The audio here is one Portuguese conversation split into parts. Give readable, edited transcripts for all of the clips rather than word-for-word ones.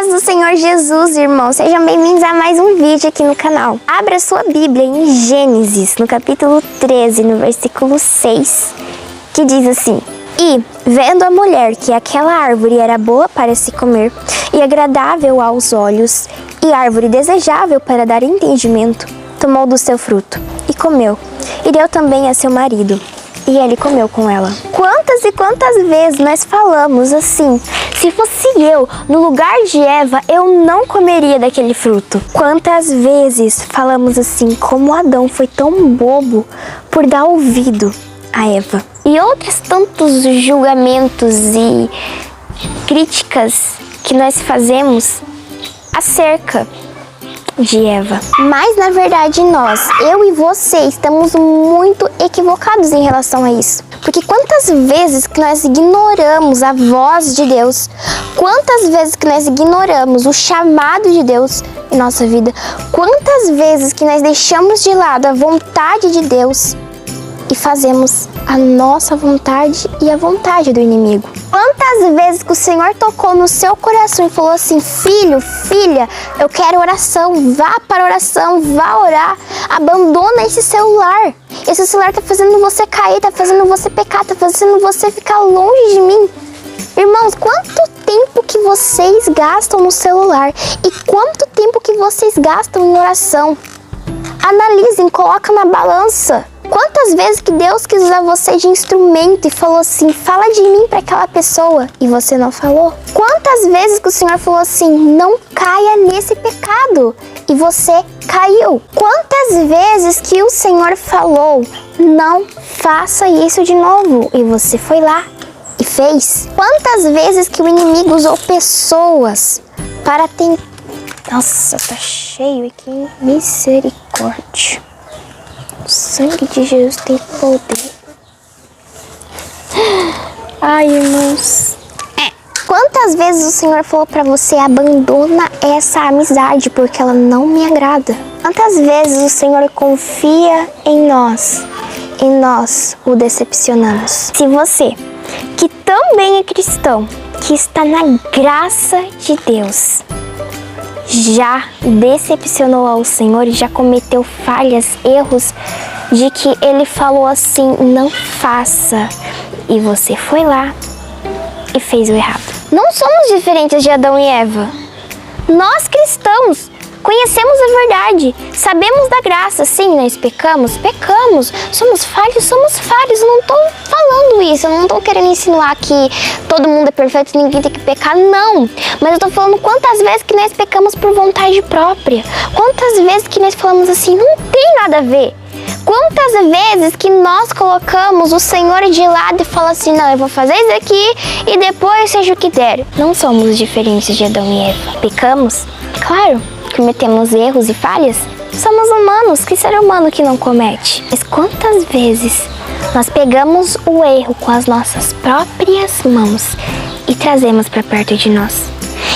paz do Senhor Jesus, irmãos. Sejam bem-vindos a mais um vídeo aqui no canal. Abra sua Bíblia em Gênesis, no capítulo 13, no versículo 6, que diz assim: E, vendo a mulher que aquela árvore era boa para se comer, e agradável aos olhos, e árvore desejável para dar entendimento, tomou do seu fruto, e comeu, e deu também a seu marido, e ele comeu com ela. Quantas e quantas vezes nós falamos assim: se fosse eu, no lugar de Eva, eu não comeria daquele fruto. Quantas vezes falamos assim, como Adão foi tão bobo por dar ouvido a Eva. E outros tantos julgamentos e críticas que nós fazemos acerca de Eva. Mas na verdade nós, eu e você, estamos muito equivocados em relação a isso. Porque quantas vezes que nós ignoramos a voz de Deus, quantas vezes que nós ignoramos o chamado de Deus em nossa vida, quantas vezes que nós deixamos de lado a vontade de Deus e fazemos a nossa vontade e a vontade do inimigo. Quantas vezes que o Senhor tocou no seu coração e falou assim: filho, filha, eu quero oração, vá para a oração, vá orar, abandona esse celular. Esse celular tá fazendo você cair, tá fazendo você pecar, tá fazendo você ficar longe de mim. Irmãos, quanto tempo que vocês gastam no celular e quanto tempo que vocês gastam em oração? Analisem, coloca na balança. Quantas vezes que Deus quis usar você de instrumento e falou assim: fala de mim para aquela pessoa, e você não falou? Quantas vezes que o Senhor falou assim: não caia nesse pecado, e você caiu? Quantas vezes que o Senhor falou: não faça isso de novo, e você foi lá e fez? Quantas vezes que o inimigo usou pessoas para tentar... Nossa, tá cheio aqui, misericórdia. O sangue de Jesus tem poder. Ai, irmãos. Quantas vezes o Senhor falou pra você: abandona essa amizade porque ela não me agrada? Quantas vezes o Senhor confia em nós e nós o decepcionamos? Se você, que também é cristão, que está na graça de Deus, já decepcionou ao Senhor e já cometeu falhas, erros, de que Ele falou assim: não faça, e você foi lá e fez o errado. Não somos diferentes de Adão e Eva. Nós cristãos conhecemos a verdade, sabemos da graça. Sim, nós pecamos, somos falhos. Eu não estou falando isso, eu não estou querendo insinuar que todo mundo é perfeito e ninguém tem que pecar, não. Mas eu estou falando quantas vezes que nós pecamos por vontade própria, quantas vezes que nós falamos assim: não tem nada a ver. Quantas vezes que nós colocamos o Senhor de lado e falamos assim: não, eu vou fazer isso aqui e depois seja o que der. Não somos diferentes de Adão e Eva. Pecamos? Claro. Cometemos erros e falhas? Somos humanos, que ser humano que não comete? Mas quantas vezes nós pegamos o erro com as nossas próprias mãos e trazemos para perto de nós?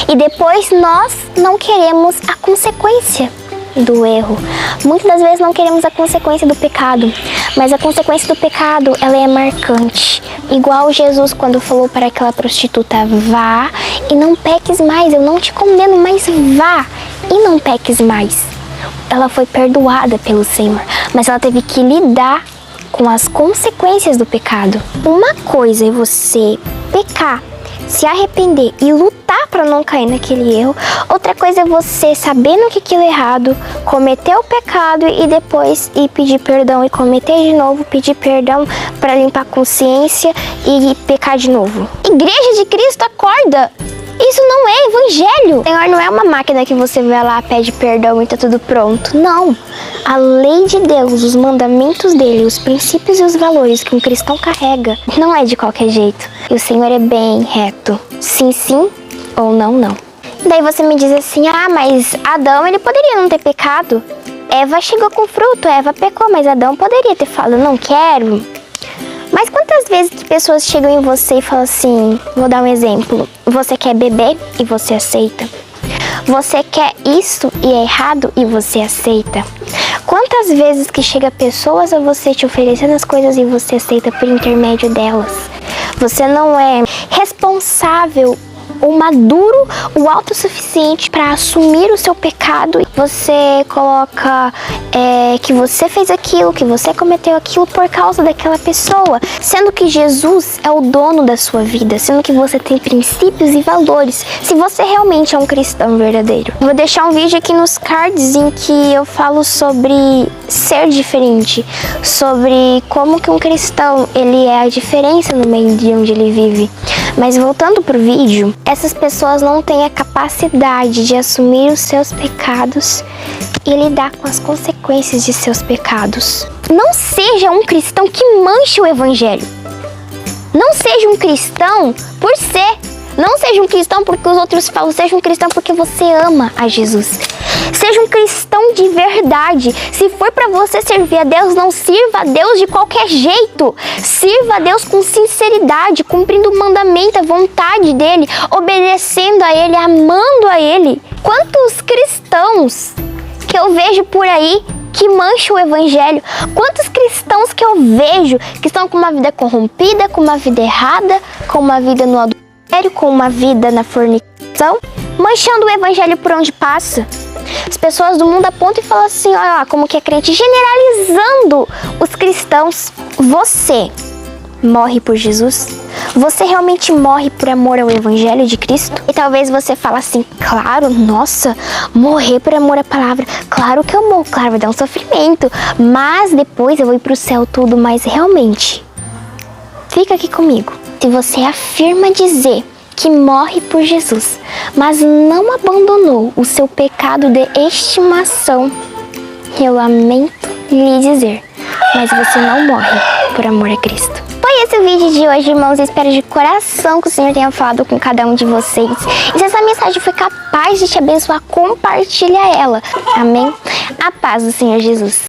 E depois nós não queremos a consequência do erro. Muitas das vezes não queremos a consequência do pecado, mas a consequência do pecado, ela é marcante. Igual Jesus quando falou para aquela prostituta: vá e não peques mais, eu não te condeno, mas vá e não peques mais. Ela foi perdoada pelo Senhor, mas ela teve que lidar com as consequências do pecado. Uma coisa é você pecar, se arrepender e lutar para não cair naquele erro. Outra coisa é você, sabendo que aquilo é errado, cometer o pecado e depois ir pedir perdão e cometer de novo, pedir perdão para limpar a consciência e pecar de novo. Igreja de Cristo, acorda! Isso não é evangelho. O Senhor não é uma máquina que você vai lá, pede perdão e tá tudo pronto. Não. A lei de Deus, os mandamentos dele, os princípios e os valores que um cristão carrega, não é de qualquer jeito. E o Senhor é bem reto. Sim, sim, ou não, não. Daí você me diz assim: ah, mas Adão, ele poderia não ter pecado. Eva chegou com fruto, Eva pecou, mas Adão poderia ter falado: não quero. Mas quantas vezes que pessoas chegam em você e falam assim, vou dar um exemplo: você quer beber e você aceita. Você quer isso e é errado e você aceita. Quantas vezes que chega pessoas a você te oferecendo as coisas e você aceita por intermédio delas. Você não é responsável o maduro, o autossuficiente para assumir o seu pecado. Você coloca que você fez aquilo, que você cometeu aquilo por causa daquela pessoa, sendo que Jesus é o dono da sua vida, sendo que você tem princípios e valores, se você realmente é um cristão verdadeiro. Vou deixar um vídeo aqui nos cards em que eu falo sobre ser diferente, sobre como que um cristão, ele é a diferença no meio de onde ele vive. Mas voltando pro vídeo, essas pessoas não têm a capacidade de assumir os seus pecados e lidar com as consequências de seus pecados. Não seja um cristão que manche o evangelho. Não seja um cristão por ser. Não seja um cristão porque os outros falam. Seja um cristão porque você ama a Jesus. Seja um cristão de verdade. Se for para você servir a Deus, não sirva a Deus de qualquer jeito. Sirva a Deus com sinceridade, cumprindo o mandamento, a vontade dele, obedecendo a ele, amando a ele. Quantos cristãos que eu vejo por aí que mancham o evangelho? Quantos cristãos que eu vejo que estão com uma vida corrompida, com uma vida errada, com uma vida no adultério, com uma vida na fornicação, manchando o evangelho por onde passa? As pessoas do mundo apontam e falam assim, olha lá, como que é crente, generalizando os cristãos. Você morre por Jesus? Você realmente morre por amor ao evangelho de Cristo? E talvez você fale assim, claro, nossa, morrer por amor à palavra, claro que eu morro, claro, vai dar um sofrimento, mas depois eu vou ir pro céu tudo, mas realmente, fica aqui comigo. Se você afirma dizer que morre por Jesus, mas não abandonou o seu pecado de estimação, eu lamento lhe dizer, mas você não morre por amor a Cristo. Foi esse o vídeo de hoje, irmãos. Eu espero de coração que o Senhor tenha falado com cada um de vocês. E se essa mensagem foi capaz de te abençoar, compartilha ela. Amém? A paz do Senhor Jesus.